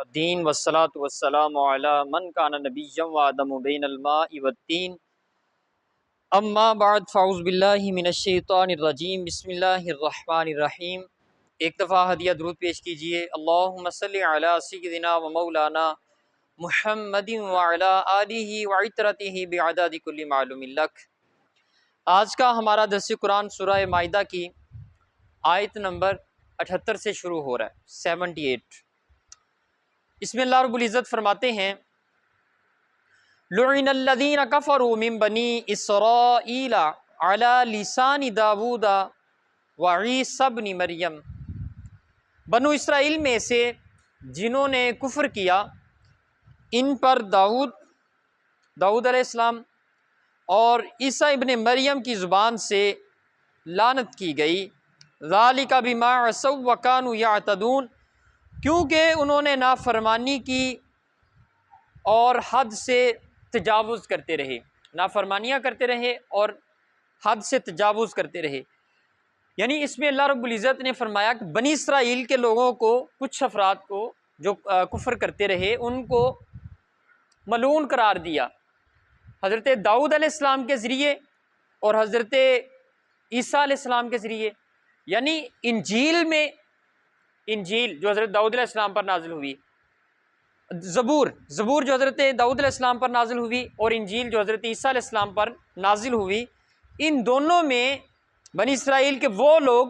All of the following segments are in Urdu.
الدین والصلاة والسلام علی من کان نبیا وآدم بین الماء والطین اما بعد فاعوذ باللہ من الشیطان الرجیم بسم اللہ الرحمن الرحیم۔ ایک دفعہ ہدیہ درود پیش کیجئے۔ اللہم صلی علی سیدنا و مولانا محمد وعلی آلہ وعطرتہ بعدد کل معلوم لک۔ آج کا ہمارا درس قرآن سورہ مائدہ کی آیت نمبر 78 سے شروع ہو رہا ہے، 78۔ اس میں اللہ رب العزت فرماتے ہیں لعن الذین کفروا من بنی اسرائیل علی لسان داود وعیسی ابن مریم۔ بنو اسرائیل میں سے جنہوں نے کفر کیا ان پر داؤد علیہ السلام اور عیسیٰ ابن مریم کی زبان سے لعنت کی گئی۔ ذالک بما عصوا وکانوا یعتدون، کیونکہ انہوں نے نافرمانی کی اور حد سے تجاوز کرتے رہے، نافرمانیاں کرتے رہے اور حد سے تجاوز کرتے رہے۔ یعنی اس میں اللہ رب العزت نے فرمایا کہ بنی اسرائیل کے لوگوں کو، کچھ افراد کو جو کفر کرتے رہے، ان کو ملعون قرار دیا حضرت داؤد علیہ السلام کے ذریعے اور حضرت عیسیٰ علیہ السلام کے ذریعے۔ یعنی انجیل میں، انجیل جو حضرت داؤد علیہ السلام پر نازل ہوئی، زبور جو حضرت داؤد علیہ السلام پر نازل ہوئی، اور انجیل جو حضرت عیسیٰ علیہ السلام پر نازل ہوئی، ان دونوں میں بنی اسرائیل کے وہ لوگ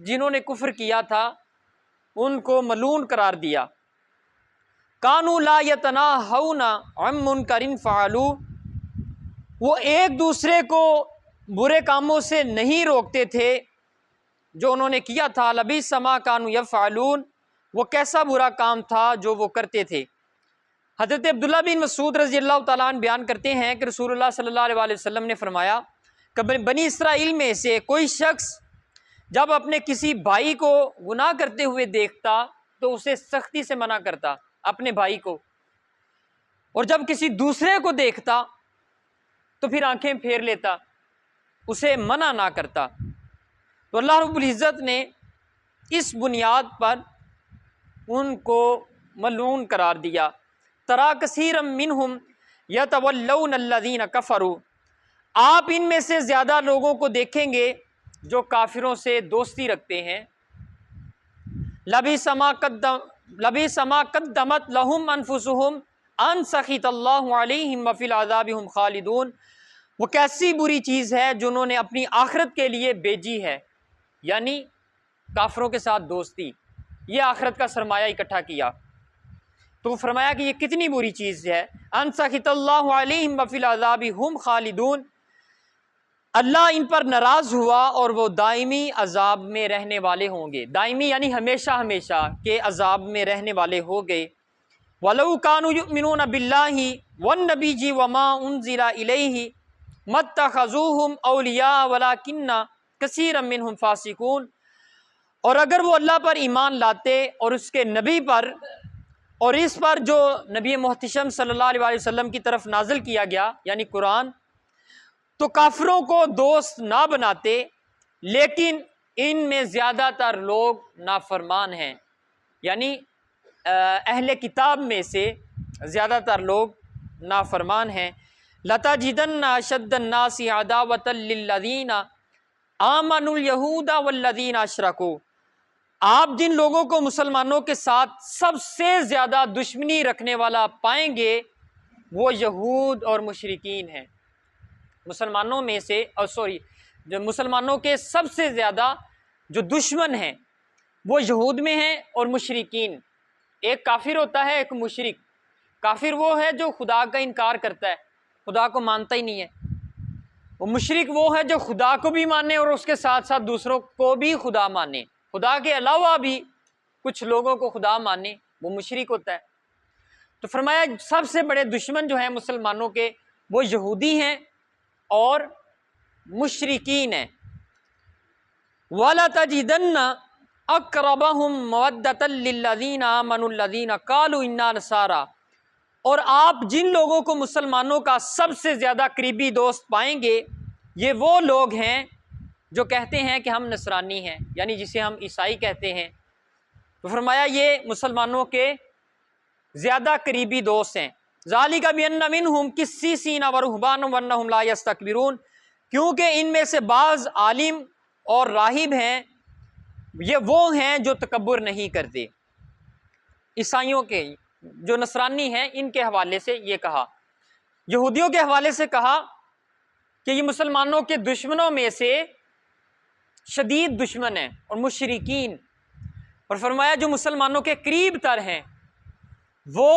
جنہوں نے کفر کیا تھا ان کو ملعون قرار دیا۔ کانوا لا یتناہون عن منکر فعلوہ، وہ ایک دوسرے کو برے کاموں سے نہیں روکتے تھے جو انہوں نے کیا تھا۔ لبئس ما کانوا یفعلون، وہ کیسا برا کام تھا جو وہ کرتے تھے۔ حضرت عبداللہ بن مسعود رضی اللہ تعالیٰ عنہ بیان کرتے ہیں کہ رسول اللہ صلی اللہ علیہ وسلم نے فرمایا کہ بنی اسرائیل میں سے کوئی شخص جب اپنے کسی بھائی کو گناہ کرتے ہوئے دیکھتا تو اسے سختی سے منع کرتا، اپنے بھائی کو، اور جب کسی دوسرے کو دیکھتا تو پھر آنکھیں پھیر لیتا، اسے منع نہ کرتا۔ تو اللہ رب العزت نے اس بنیاد پر ان کو ملعون قرار دیا۔ ترا کثیرا منہم یتولون الذین کفروا، آپ ان میں سے زیادہ لوگوں کو دیکھیں گے جو کافروں سے دوستی رکھتے ہیں۔ لبئس ما قدمت لہم انفسہم ان سخط اللہ علیہم وفی العذاب ہم خالدون، وہ کیسی بری چیز ہے جو انہوں نے اپنی آخرت کے لیے بیجی ہے، یعنی کافروں کے ساتھ دوستی، یہ آخرت کا سرمایہ اکٹھا کیا۔ تو فرمایا کہ یہ کتنی بری چیز ہے۔ ان سخط اللہ علیہم وفی العذاب ہم خالدون، اللہ ان پر ناراض ہوا اور وہ دائمی عذاب میں رہنے والے ہوں گے۔ دائمی یعنی ہمیشہ ہمیشہ کے عذاب میں رہنے والے ہو گئے۔ وَلَوْ كَانُوا يُؤْمِنُونَ بِاللَّهِ وَالنَّبِيِّ وَمَا أُنزِلَ إِلَيْهِ مَا اتَّخَذُوهُمْ أَوْلِيَاءَ وَلَكِنَّ كَثِيرًا مِّنْهُمْ فَاسِقُونَ، اور اگر وہ اللہ پر ایمان لاتے اور اس کے نبی پر اور اس پر جو نبی محتشم صلی اللہ علیہ وسلم کی طرف نازل کیا گیا یعنی قرآن، تو کافروں کو دوست نہ بناتے، لیکن ان میں زیادہ تر لوگ نافرمان ہیں، یعنی اہل کتاب میں سے زیادہ تر لوگ نافرمان ہیں۔ لَتَجِدَنَّ أَشَدَّ النَّاسِ عَدَاوَةً لِلَّذِينَ آمَنُوا الْيَهُودَ وَالَّذِينَ أَشْرَكُوا، آپ جن لوگوں کو مسلمانوں کے ساتھ سب سے زیادہ دشمنی رکھنے والا پائیں گے وہ یہود اور مشرکین ہیں۔ مسلمانوں میں سے جو مسلمانوں کے سب سے زیادہ جو دشمن ہیں وہ یہود میں ہیں اور مشرکین۔ ایک کافر ہوتا ہے، ایک مشرک۔ کافر وہ ہے جو خدا کا انکار کرتا ہے، خدا کو مانتا ہی نہیں ہے۔ وہ مشرک وہ ہے جو خدا کو بھی مانے اور اس کے ساتھ ساتھ دوسروں کو بھی خدا مانے، خدا کے علاوہ بھی کچھ لوگوں کو خدا مانے، وہ مشرک ہوتا ہے۔ تو فرمایا سب سے بڑے دشمن جو ہیں مسلمانوں کے وہ یہودی ہیں اور مشرکین ہیں۔ وَلَتَجِدَنَّ أَقْرَبَهُمْ مَوَدَّةً لِلَّذِينَ آمَنُوا الَّذِينَ قَالُوا إِنَّا نَصَارَىٰ، اور آپ جن لوگوں کو مسلمانوں کا سب سے زیادہ قریبی دوست پائیں گے یہ وہ لوگ ہیں جو کہتے ہیں کہ ہم نصرانی ہیں، یعنی جسے ہم عیسائی کہتے ہیں۔ تو فرمایا یہ مسلمانوں کے زیادہ قریبی دوست ہیں۔ ذالک بأن منہم قسیسین ورہبان وانہم لا یستکبرون، کیونکہ ان میں سے بعض عالم اور راہب ہیں، یہ وہ ہیں جو تکبر نہیں کرتے۔ عیسائیوں کے جو نصرانی ہیں ان کے حوالے سے یہ کہا، یہودیوں کے حوالے سے کہا کہ یہ مسلمانوں کے دشمنوں میں سے شدید دشمن ہیں اور مشرکین، اور فرمایا جو مسلمانوں کے قریب تر ہیں وہ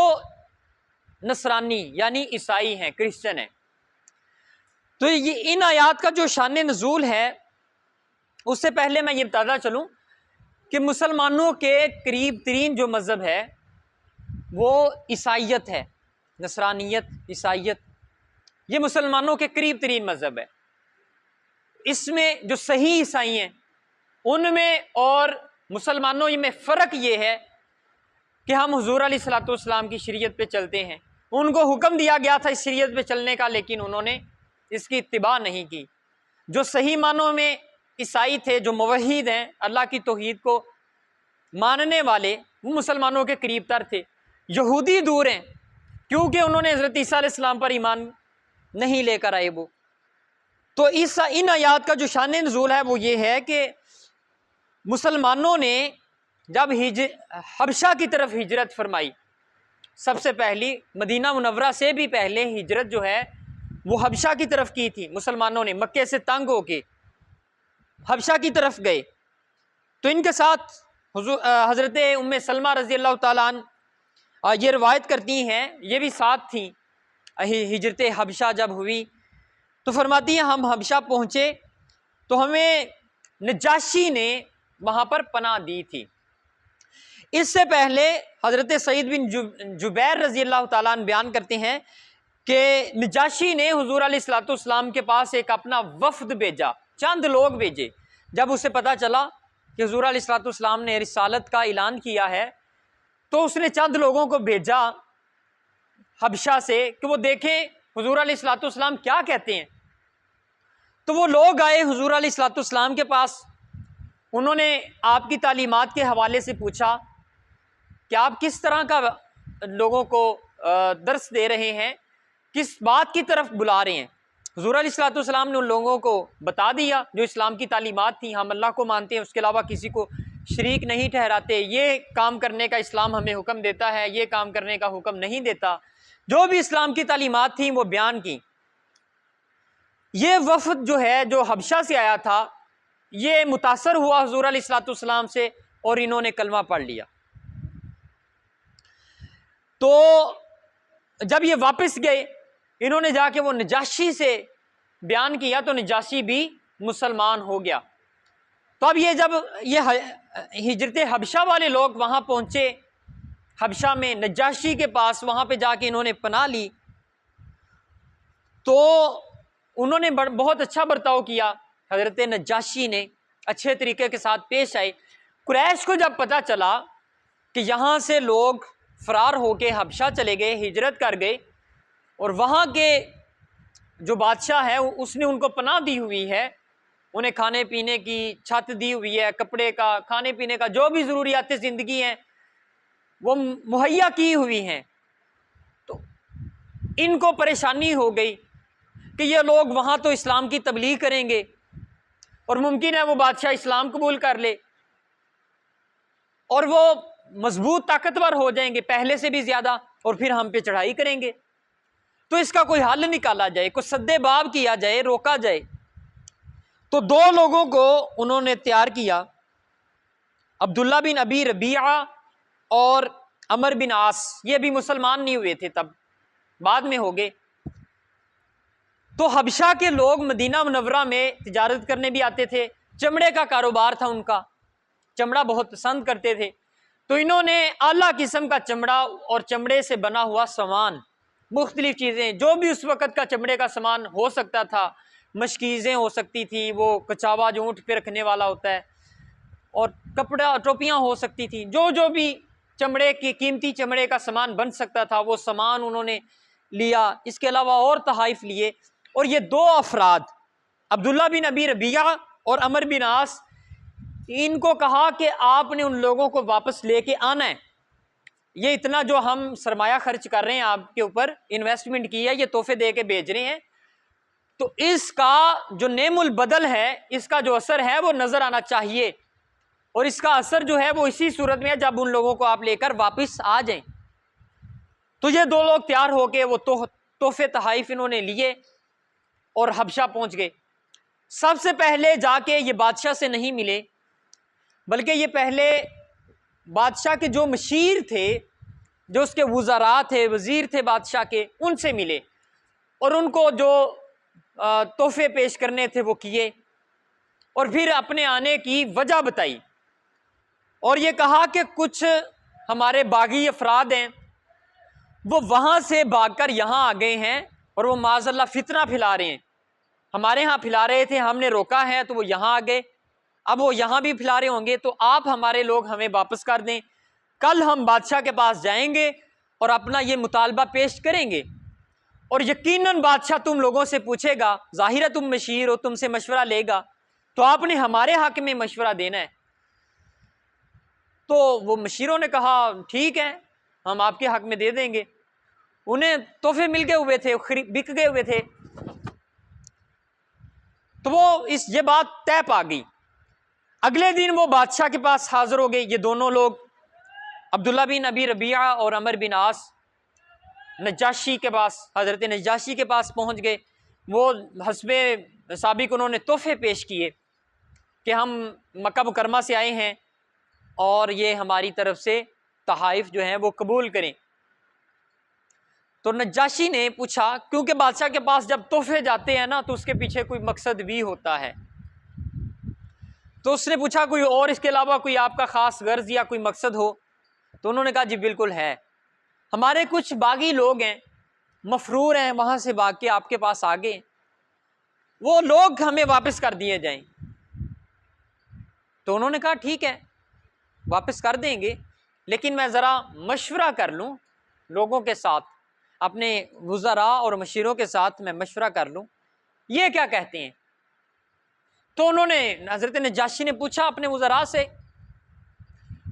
نصرانی یعنی عیسائی ہیں، کرسچن ہیں۔ تو یہ ان آیات کا جو شان نزول ہے، اس سے پہلے میں یہ بتاتا چلوں کہ مسلمانوں کے قریب ترین جو مذہب ہے وہ عیسائیت ہے، نصرانیت، عیسائیت، یہ مسلمانوں کے قریب ترین مذہب ہے۔ اس میں جو صحیح عیسائی ہیں ان میں اور مسلمانوں میں فرق یہ ہے کہ ہم حضور علیہ الصلوۃ والسلام کی شریعت پہ چلتے ہیں، ان کو حکم دیا گیا تھا اس شریعت پہ چلنے کا، لیکن انہوں نے اس کی اتباع نہیں کی۔ جو صحیح معنوں میں عیسائی تھے، جو موحد ہیں، اللہ کی توحید کو ماننے والے، وہ مسلمانوں کے قریب تر تھے۔ یہودی دور ہیں کیونکہ انہوں نے حضرت عیسیٰ علیہ السلام پر ایمان نہیں لے کر آئے وہ۔ تو ان آیات کا جو شان نزول ہے وہ یہ ہے کہ مسلمانوں نے جب حبشہ کی طرف ہجرت فرمائی، سب سے پہلی مدینہ منورہ سے بھی پہلے ہجرت جو ہے وہ حبشہ کی طرف کی تھی، مسلمانوں نے مکے سے تنگ ہو کے حبشہ کی طرف گئے۔ تو ان کے ساتھ حضرت ام سلمہ رضی اللہ تعالیٰ عنہ یہ روایت کرتی ہیں، یہ بھی ساتھ تھیں ہجرت حبشہ جب ہوئی، تو فرماتی ہیں ہم حبشہ پہنچے تو ہمیں نجاشی نے وہاں پر پناہ دی تھی۔ اس سے پہلے حضرت سعید بن جبیر رضی اللہ تعالیٰ عنہ بیان کرتے ہیں کہ نجاشی نے حضور علیہ الصلوۃ والسلام کے پاس ایک اپنا وفد بھیجا، چند لوگ بھیجے۔ جب اسے پتہ چلا کہ حضور علیہ الصلوۃ والسلام نے رسالت کا اعلان کیا ہے تو اس نے چند لوگوں کو بھیجا حبشہ سے کہ وہ دیکھیں حضور علیہ الصلوۃ والسلام کیا کہتے ہیں۔ تو وہ لوگ آئے حضور علیہ الصلوۃ والسلام کے پاس، انہوں نے آپ کی تعلیمات کے حوالے سے پوچھا کہ آپ کس طرح کا لوگوں کو درس دے رہے ہیں، کس بات کی طرف بلا رہے ہیں۔ حضور علیہ الصلوۃ والسلام نے ان لوگوں کو بتا دیا جو اسلام کی تعلیمات تھیں، ہم اللہ کو مانتے ہیں، اس کے علاوہ کسی کو شریک نہیں ٹھہراتے، یہ کام کرنے کا اسلام ہمیں حکم دیتا ہے، یہ کام کرنے کا حکم نہیں دیتا، جو بھی اسلام کی تعلیمات تھیں وہ بیان کی۔ یہ وفد جو ہے جو حبشہ سے آیا تھا یہ متاثر ہوا حضور علیہ الصلوۃ والسلام سے اور انہوں نے کلمہ پڑھ لیا۔ تو جب یہ واپس گئے انہوں نے جا کے وہ نجاشی سے بیان کیا تو نجاشی بھی مسلمان ہو گیا۔ تو اب یہ جب یہ ہجرت حبشہ والے لوگ وہاں پہنچے حبشہ میں نجاشی کے پاس، وہاں پہ جا کے انہوں نے پناہ لی تو انہوں نے بہت اچھا برتاؤ کیا، حضرت نجاشی نے اچھے طریقے کے ساتھ پیش آئے۔ قریش کو جب پتہ چلا کہ یہاں سے لوگ فرار ہو کے حبشہ چلے گئے، ہجرت کر گئے، اور وہاں کے جو بادشاہ ہے اس نے ان کو پناہ دی ہوئی ہے، انہیں کھانے پینے کی چھت دی ہوئی ہے، کپڑے کا، کھانے پینے کا، جو بھی ضروریات زندگی ہیں وہ مہیا کی ہوئی ہیں، تو ان کو پریشانی ہو گئی کہ یہ لوگ وہاں تو اسلام کی تبلیغ کریں گے اور ممکن ہے وہ بادشاہ اسلام قبول کر لے اور وہ مضبوط طاقتور ہو جائیں گے پہلے سے بھی زیادہ، اور پھر ہم پہ چڑھائی کریں گے، تو اس کا کوئی حل نکالا جائے، کوئی سد باب کیا جائے، روکا جائے۔ تو دو لوگوں کو انہوں نے تیار کیا، عبداللہ بن ابی ربیعہ اور عمر بن عاص، یہ بھی مسلمان نہیں ہوئے تھے تب، بعد میں ہو گئے۔ تو حبشہ کے لوگ مدینہ منورہ میں تجارت کرنے بھی آتے تھے، چمڑے کا کاروبار تھا ان کا، چمڑا بہت پسند کرتے تھے، تو انہوں نے اعلیٰ قسم کا چمڑا اور چمڑے سے بنا ہوا سامان، مختلف چیزیں جو بھی اس وقت کا چمڑے کا سامان ہو سکتا تھا، مشکیزیں ہو سکتی تھی، وہ کچاوا جو اونٹ پہ رکھنے والا ہوتا ہے، اور کپڑا ٹوپیاں ہو سکتی تھیں، جو بھی چمڑے کی قیمتی چمڑے کا سامان بن سکتا تھا وہ سامان انہوں نے لیا۔ اس کے علاوہ اور تحائف لیے، اور یہ دو افراد عبداللہ بن ابی ربیعہ اور عمر بن عاص، ان کو کہا کہ آپ نے ان لوگوں کو واپس لے کے آنا ہے، یہ اتنا جو ہم سرمایہ خرچ کر رہے ہیں آپ کے اوپر، انویسٹمنٹ کی ہے، یہ تحفے دے کے بھیج رہے ہیں، تو اس کا جو نعم البدل ہے، اس کا جو اثر ہے وہ نظر آنا چاہیے، اور اس کا اثر جو ہے وہ اسی صورت میں ہے جب ان لوگوں کو آپ لے کر واپس آ جائیں۔ تو یہ دو لوگ تیار ہو کے وہ تحفے تحائف انہوں نے لیے اور حبشہ پہنچ گئے۔ سب سے پہلے جا کے یہ بادشاہ سے نہیں ملے، بلکہ یہ پہلے بادشاہ کے جو مشیر تھے، جو اس کے وزراء تھے، وزیر تھے بادشاہ کے، ان سے ملے اور ان کو جو تحفے پیش کرنے تھے وہ کیے، اور پھر اپنے آنے کی وجہ بتائی، اور یہ کہا کہ کچھ ہمارے باغی افراد ہیں وہ وہاں سے بھاگ کر یہاں آ گئے ہیں، اور وہ معاذ اللہ فتنہ پھیلا رہے ہیں، ہمارے ہاں پھیلا رہے تھے، ہم نے روکا ہے تو وہ یہاں آ گئے، اب وہ یہاں بھی پھیلا رہے ہوں گے، تو آپ ہمارے لوگ ہمیں واپس کر دیں، کل ہم بادشاہ کے پاس جائیں گے اور اپنا یہ مطالبہ پیش کریں گے، اور یقیناً بادشاہ تم لوگوں سے پوچھے گا، ظاہر ہے تم مشیر ہو، تم سے مشورہ لے گا، تو آپ نے ہمارے حق میں مشورہ دینا ہے۔ تو وہ مشیروں نے کہا ٹھیک ہے، ہم آپ کے حق میں دے دیں گے، انہیں تحفے مل گئے ہوئے تھے، بک گئے ہوئے تھے، تو وہ یہ بات طے پا گئی۔ اگلے دن وہ بادشاہ کے پاس حاضر ہو گئے، یہ دونوں لوگ عبداللہ بن ابی ربیعہ اور عمر بن عاص نجاشی کے پاس، حضرت نجاشی کے پاس پہنچ گئے۔ وہ حسب سابق انہوں نے تحفے پیش کیے کہ ہم مکہ مکرمہ سے آئے ہیں اور یہ ہماری طرف سے تحائف جو ہیں وہ قبول کریں۔ تو نجاشی نے پوچھا، کیونکہ بادشاہ کے پاس جب تحفے جاتے ہیں نا تو اس کے پیچھے کوئی مقصد بھی ہوتا ہے، تو اس نے پوچھا کوئی اور اس کے علاوہ کوئی آپ کا خاص غرض یا کوئی مقصد ہو؟ تو انہوں نے کہا جی بالکل ہے، ہمارے کچھ باغی لوگ ہیں، مفرور ہیں، وہاں سے بھاگ کے آپ کے پاس آ گئے، وہ لوگ ہمیں واپس کر دیے جائیں۔ تو انہوں نے کہا ٹھیک ہے، واپس کر دیں گے، لیکن میں ذرا مشورہ کر لوں لوگوں کے ساتھ، اپنے وزراء اور مشیروں کے ساتھ میں مشورہ کر لوں، یہ کیا کہتے ہیں؟ تو انہوں نے، حضرت نجاشی نے پوچھا اپنے وزراء سے،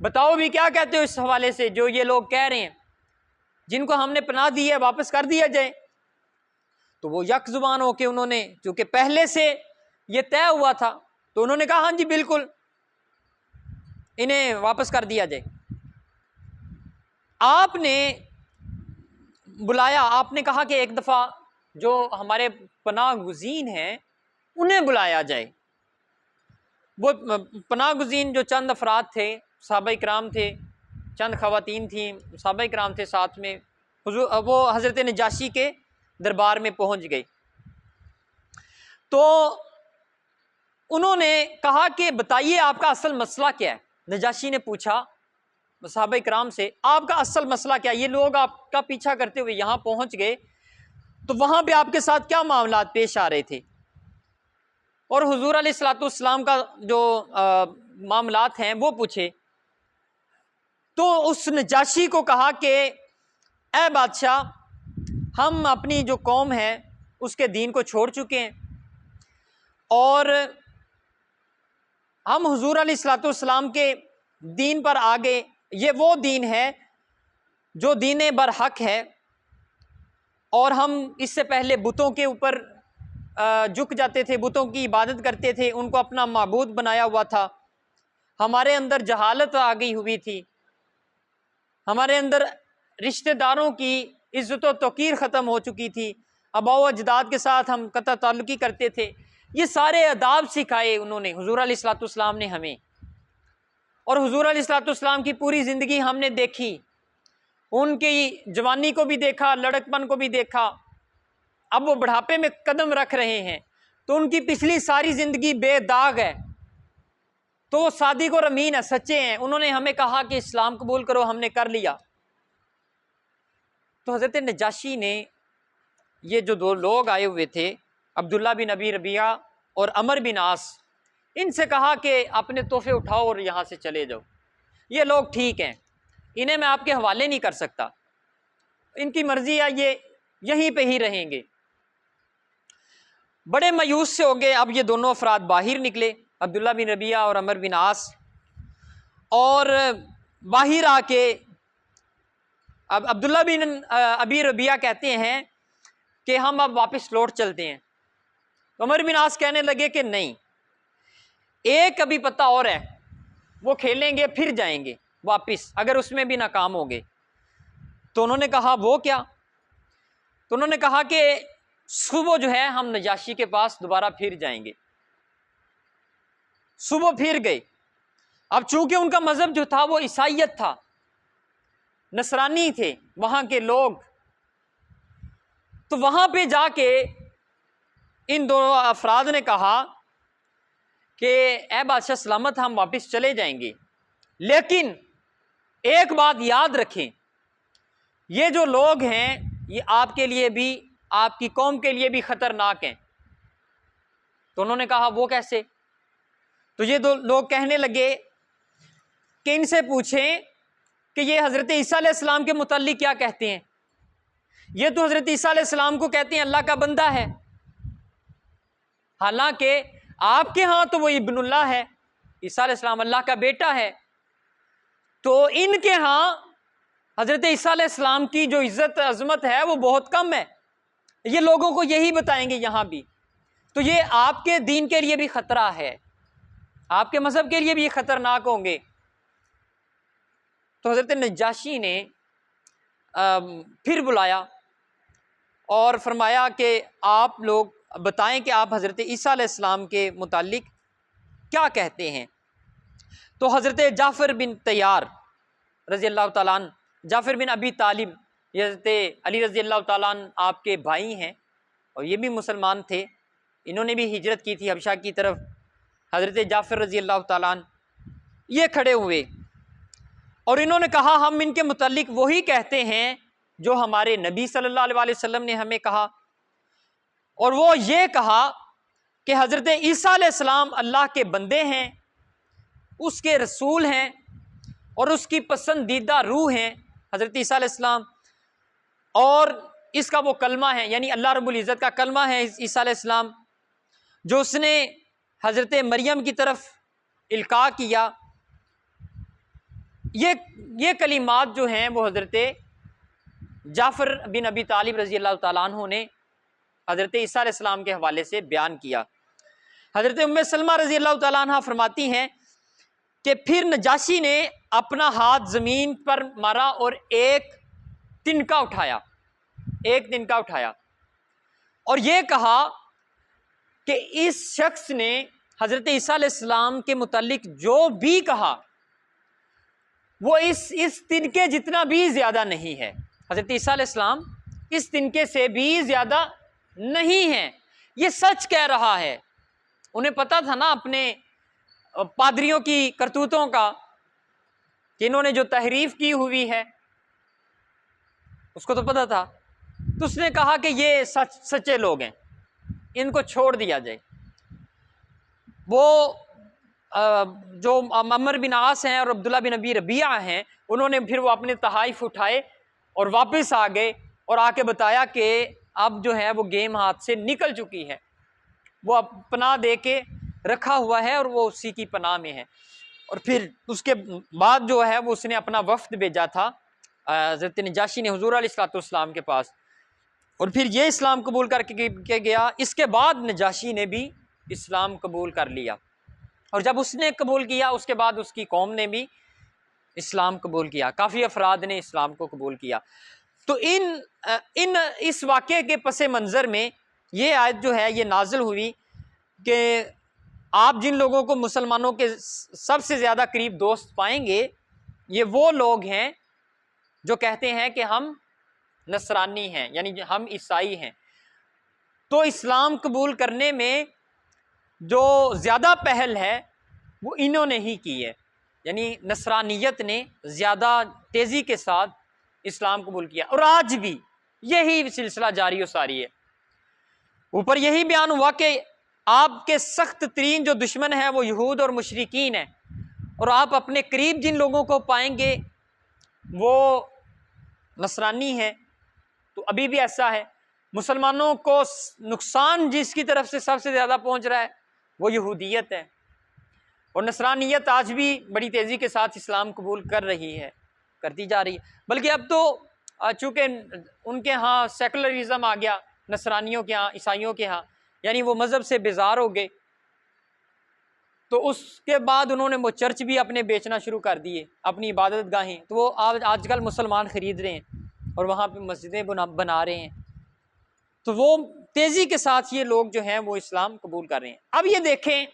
بتاؤ بھی کیا کہتے ہو اس حوالے سے، جو یہ لوگ کہہ رہے ہیں جن کو ہم نے پناہ دی ہے واپس کر دیا جائے؟ تو وہ یک زبان ہو کے انہوں نے، چونکہ پہلے سے یہ طے ہوا تھا، تو انہوں نے کہا ہاں جی بالکل، انہیں واپس کر دیا جائے۔ آپ نے بلایا، آپ نے کہا کہ ایک دفعہ جو ہمارے پناہ گزین ہیں انہیں بلایا جائے۔ وہ پناہ گزین جو چند افراد تھے، صحابہ کرام تھے، چند خواتین تھیں، صحابہ کرام تھے ساتھ میں، وہ حضرت نجاشی کے دربار میں پہنچ گئی۔ تو انہوں نے کہا کہ بتائیے آپ کا اصل مسئلہ کیا ہے؟ نجاشی نے پوچھا صحابہ کرام سے، آپ کا اصل مسئلہ کیا ہے؟ یہ لوگ آپ کا پیچھا کرتے ہوئے یہاں پہنچ گئے، تو وہاں پہ آپ کے ساتھ کیا معاملات پیش آ رہے تھے؟ اور حضور علیہ الصلوۃ والسلام کا جو معاملات ہیں وہ پوچھے۔ تو اس نجاشی کو کہا کہ اے بادشاہ، ہم اپنی جو قوم ہے اس کے دین کو چھوڑ چکے ہیں، اور ہم حضور علیہ الصلوۃ والسلام کے دین پر آگے، یہ وہ دین ہے جو دین برحق ہے، اور ہم اس سے پہلے بتوں کے اوپر جھک جاتے تھے، بتوں کی عبادت کرتے تھے، ان کو اپنا معبود بنایا ہوا تھا، ہمارے اندر جہالت آ گئی ہوئی تھی، ہمارے اندر رشتہ داروں کی عزت و توقیر ختم ہو چکی تھی، آباء و اجداد کے ساتھ ہم قطع تعلقی کرتے تھے، یہ سارے آداب سکھائے انہوں نے، حضور علیہ الصلوۃ والسلام نے ہمیں، اور حضور علیہ الصلوۃ والسلام کی پوری زندگی ہم نے دیکھی، ان کی جوانی کو بھی دیکھا، لڑکپن کو بھی دیکھا، اب وہ بڑھاپے میں قدم رکھ رہے ہیں، تو ان کی پچھلی ساری زندگی بے داغ ہے، تو وہ صادق اور امین ہے، سچے ہیں، انہوں نے ہمیں کہا کہ اسلام قبول کرو، ہم نے کر لیا۔ تو حضرت نجاشی نے یہ جو دو لوگ آئے ہوئے تھے، عبداللہ بن ابی ربیعہ اور عمر بن عاص، ان سے کہا کہ اپنے تحفے اٹھاؤ اور یہاں سے چلے جاؤ، یہ لوگ ٹھیک ہیں، انہیں میں آپ کے حوالے نہیں کر سکتا، ان کی مرضی ہے، یہ یہیں پہ ہی رہیں گے۔ بڑے مایوس سے ہو گئے۔ اب یہ دونوں افراد باہر نکلے، عبداللہ بن ربیعہ اور عمر بن عاص، اور باہر آ کے اب عبداللہ بن ابی ربیعہ کہتے ہیں کہ ہم اب واپس لوٹ چلتے ہیں. عمر بن عاص کہنے لگے کہ نہیں، ایک ابھی پتہ اور ہے، وہ کھیلیں گے پھر جائیں گے واپس اگر اس میں بھی ناکام ہو گئے. تو انہوں نے کہا وہ کیا؟ تو انہوں نے کہا کہ صبح جو ہے ہم نجاشی کے پاس دوبارہ پھر جائیں گے. صبح پھر گئے. اب چونکہ ان کا مذہب جو تھا وہ عیسائیت تھا، نصرانی تھے وہاں کے لوگ، تو وہاں پہ جا کے ان دونوں افراد نے کہا کہ اے بادشاہ سلامت، ہم واپس چلے جائیں گے، لیکن ایک بات یاد رکھیں، یہ جو لوگ ہیں یہ آپ کے لیے بھی، آپ کی قوم کے لیے بھی خطرناک ہیں. تو انہوں نے کہا وہ کیسے؟ تو یہ دو لوگ کہنے لگے کہ ان سے پوچھیں کہ یہ حضرت عیسیٰ علیہ السلام کے متعلق کیا کہتے ہیں. یہ تو حضرت عیسیٰ علیہ السلام کو کہتے ہیں اللہ کا بندہ ہے، حالانکہ آپ کے ہاں تو وہ ابن اللہ ہے، عیسیٰ علیہ السلام اللہ کا بیٹا ہے. تو ان کے ہاں حضرت عیسیٰ علیہ السلام کی جو عزت عظمت ہے وہ بہت کم ہے. یہ لوگوں کو یہی بتائیں گے یہاں بھی. تو یہ آپ کے دین کے لیے بھی خطرہ ہے، آپ کے مذہب کے لیے بھی یہ خطرناک ہوں گے. تو حضرت نجاشی نے پھر بلایا اور فرمایا کہ آپ لوگ بتائیں کہ آپ حضرت عیسیٰ علیہ السلام کے متعلق کیا کہتے ہیں. تو حضرت جعفر بن طیار رضی اللہ تعالیٰ عنہ، جعفر بن ابی طالب، یہ حضرت علی رضی اللہ تعالیٰ عنہ آپ کے بھائی ہیں اور یہ بھی مسلمان تھے، انہوں نے بھی ہجرت کی تھی حبشہ کی طرف. حضرت جعفر رضی اللہ تعالیٰ عنہ یہ کھڑے ہوئے اور انہوں نے کہا ہم ان کے متعلق وہی کہتے ہیں جو ہمارے نبی صلی اللہ علیہ وسلم نے ہمیں کہا، اور وہ یہ کہا کہ حضرت عیسیٰ علیہ السلام اللہ کے بندے ہیں، اس کے رسول ہیں اور اس کی پسندیدہ روح ہیں حضرت عیسیٰ علیہ السلام، اور اس کا وہ کلمہ ہے، یعنی اللہ رب العزت کا کلمہ ہے عیسیٰ علیہ السلام جو اس نے حضرت مریم کی طرف القاء کیا. یہ کلمات جو ہیں وہ حضرت جعفر بن ابی طالب رضی اللہ تعالیٰ عنہ نے حضرت عیسیٰ علیہ السلام کے حوالے سے بیان کیا. حضرت ام سلمہ رضی اللہ تعالیٰ عنہ فرماتی ہیں کہ پھر نجاشی نے اپنا ہاتھ زمین پر مارا اور ایک تنکا اٹھایا اور یہ کہا کہ اس شخص نے حضرت عیسیٰ علیہ السلام کے متعلق جو بھی کہا وہ اس تنکے جتنا بھی زیادہ نہیں ہے. حضرت عیسیٰ علیہ السلام اس تنکے سے بھی زیادہ نہیں ہے، یہ سچ کہہ رہا ہے. انہیں پتا تھا نا اپنے پادریوں کی کرتوتوں کا کہ انہوں نے جو تحریف کی ہوئی ہے اس کو تو پتا تھا. تو اس نے کہا کہ یہ سچے لوگ ہیں، ان کو چھوڑ دیا جائے. وہ جو عمر بن عاص ہیں اور عبداللہ بن ابی ربیعہ ہیں، انہوں نے پھر وہ اپنے تحائف اٹھائے اور واپس آ گئے اور آ کے بتایا کہ اب جو ہے وہ گیم ہاتھ سے نکل چکی ہے، وہ پناہ دے کے رکھا ہوا ہے اور وہ اسی کی پناہ میں ہے. اور پھر اس کے بعد جو ہے وہ اس نے اپنا وفد بھیجا تھا حضرت نجاشی نے حضور علیہ الصلوۃ والسلام کے پاس، اور پھر یہ اسلام قبول کر کے گیا. اس کے بعد نجاشی نے بھی اسلام قبول کر لیا، اور جب اس نے قبول کیا اس کے بعد اس کی قوم نے بھی اسلام قبول کیا، کافی افراد نے اسلام کو قبول کیا. تو اس واقعے کے پس منظر میں یہ آیت جو ہے یہ نازل ہوئی کہ آپ جن لوگوں کو مسلمانوں کے سب سے زیادہ قریب دوست پائیں گے یہ وہ لوگ ہیں جو کہتے ہیں کہ ہم نصرانی ہیں، یعنی ہم عیسائی ہیں. تو اسلام قبول کرنے میں جو زیادہ پہل ہے وہ انہوں نے ہی کی ہے، یعنی نصرانیت نے زیادہ تیزی کے ساتھ اسلام قبول کیا، اور آج بھی یہی سلسلہ جاری و ساری ہے. اوپر یہی بیان ہوا کہ آپ کے سخت ترین جو دشمن ہیں وہ یہود اور مشرکین ہیں، اور آپ اپنے قریب جن لوگوں کو پائیں گے وہ نصرانی ہیں. تو ابھی بھی ایسا ہے، مسلمانوں کو نقصان جس کی طرف سے سب سے زیادہ پہنچ رہا ہے وہ یہودیت ہے، اور نصرانیت آج بھی بڑی تیزی کے ساتھ اسلام قبول کر رہی ہے، کرتی جا رہی ہے. بلکہ اب تو چونکہ ان کے ہاں سیکولرزم آ گیا، نصرانیوں کے ہاں، عیسائیوں کے ہاں، یعنی وہ مذہب سے بیزار ہو گئے، تو اس کے بعد انہوں نے وہ چرچ بھی اپنے بیچنا شروع کر دیے، اپنی عبادت گاہیں، تو وہ آج کل مسلمان خرید رہے ہیں اور وہاں پہ مسجدیں بنا رہے ہیں، تو وہ تیزی کے ساتھ یہ لوگ جو ہیں وہ اسلام قبول کر رہے ہیں۔ اب یہ دیکھیں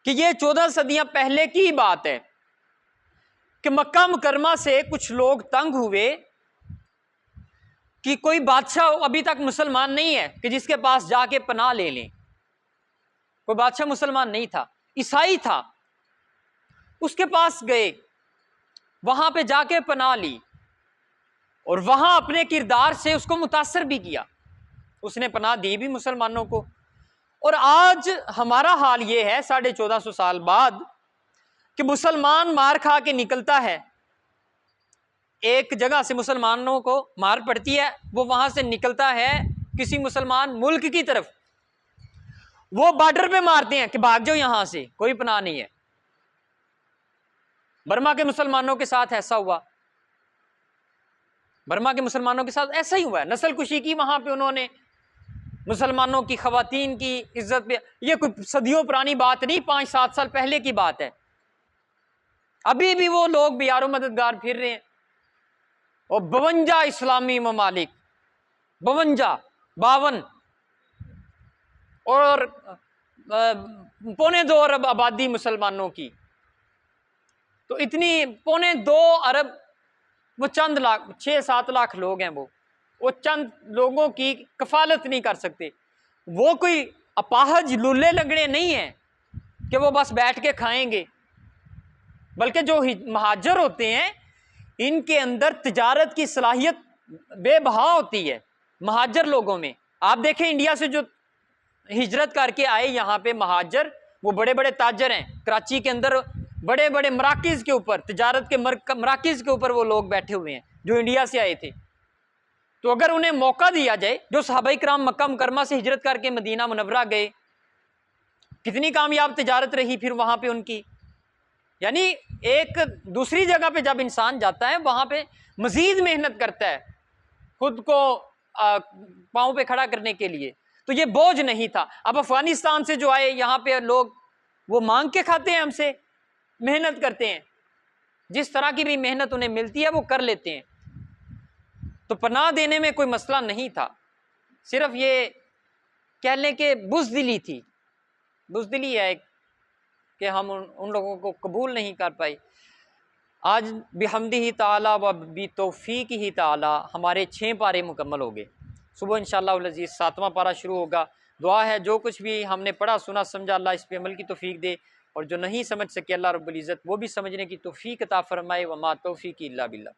کہ یہ 14 صدیاں پہلے کی بات ہے کہ مکہ مکرمہ سے کچھ لوگ تنگ ہوئے کہ کوئی بادشاہ ابھی تک مسلمان نہیں ہے کہ جس کے پاس جا کے پناہ لے لیں، کوئی بادشاہ مسلمان نہیں تھا، عیسائی تھا، اس کے پاس گئے، وہاں پہ جا کے پناہ لی اور وہاں اپنے کردار سے اس کو متاثر بھی کیا، اس نے پناہ دی بھی مسلمانوں کو۔ اور آج ہمارا حال یہ ہے 1450 سال بعد کہ مسلمان مار کھا کے نکلتا ہے، ایک جگہ سے مسلمانوں کو مار پڑتی ہے، وہ وہاں سے نکلتا ہے کسی مسلمان ملک کی طرف، وہ بارڈر پہ مارتے ہیں کہ بھاگ جاؤ یہاں سے، کوئی پناہ نہیں ہے۔ برما کے مسلمانوں کے ساتھ ایسا ہوا، برما کے مسلمانوں کے ساتھ ایسا ہی ہوا ہے، نسل کشی کی وہاں پہ انہوں نے، مسلمانوں کی خواتین کی عزت پہ، یہ کوئی صدیوں پرانی بات نہیں، 5-7 سال پہلے کی بات ہے، ابھی بھی وہ لوگ بیار و مددگار پھر رہے ہیں، اور 52 اسلامی ممالک، 52 اور 2.25 ارب آبادی مسلمانوں کی، تو اتنی 2.25 ارب، وہ چند لاکھ 6-7 لاکھ لوگ ہیں، وہ چند لوگوں کی کفالت نہیں کر سکتے، وہ کوئی اپاہج لولے لنگڑے نہیں ہیں کہ وہ بس بیٹھ کے کھائیں گے، بلکہ جو مہاجر ہوتے ہیں ان کے اندر تجارت کی صلاحیت بے بہا ہوتی ہے، مہاجر لوگوں میں۔ آپ دیکھیں انڈیا سے جو ہجرت کر کے آئے یہاں پہ مہاجر، وہ بڑے بڑے تاجر ہیں، کراچی کے اندر بڑے بڑے مراکز کے اوپر، تجارت کے مراکز کے اوپر وہ لوگ بیٹھے ہوئے ہیں جو انڈیا سے آئے تھے، تو اگر انہیں موقع دیا جائے، جو صحابہ کرام مکہ مکرمہ سے ہجرت کر کے مدینہ منورہ گئے، کتنی کامیاب تجارت رہی پھر وہاں پہ ان کی، یعنی ایک دوسری جگہ پہ جب انسان جاتا ہے وہاں پہ مزید محنت کرتا ہے خود کو پاؤں پہ کھڑا کرنے کے لیے، تو یہ بوجھ نہیں تھا۔ اب افغانستان سے جو آئے یہاں پہ لوگ، وہ مانگ کے کھاتے ہیں، ہم سے محنت کرتے ہیں، جس طرح کی بھی محنت انہیں ملتی ہے وہ کر لیتے ہیں، تو پناہ دینے میں کوئی مسئلہ نہیں تھا، صرف یہ کہہ لیں کہ بزدلی تھی، بزدلی ہے کہ ہم ان لوگوں کو قبول نہیں کر پائے۔ آج بحمدہ تعالی و بتوفیق ہی تعالی ہمارے 6 پارے مکمل ہو گئے، صبح انشاءاللہ العزیز 7واں پارہ شروع ہوگا۔ دعا ہے جو کچھ بھی ہم نے پڑھا سنا سمجھا اللہ اس پہ عمل کی توفیق دے، اور جو نہیں سمجھ سکے اللہ رب العزت وہ بھی سمجھنے کی توفیق عطا فرمائے، وما توفیقی الا باللہ۔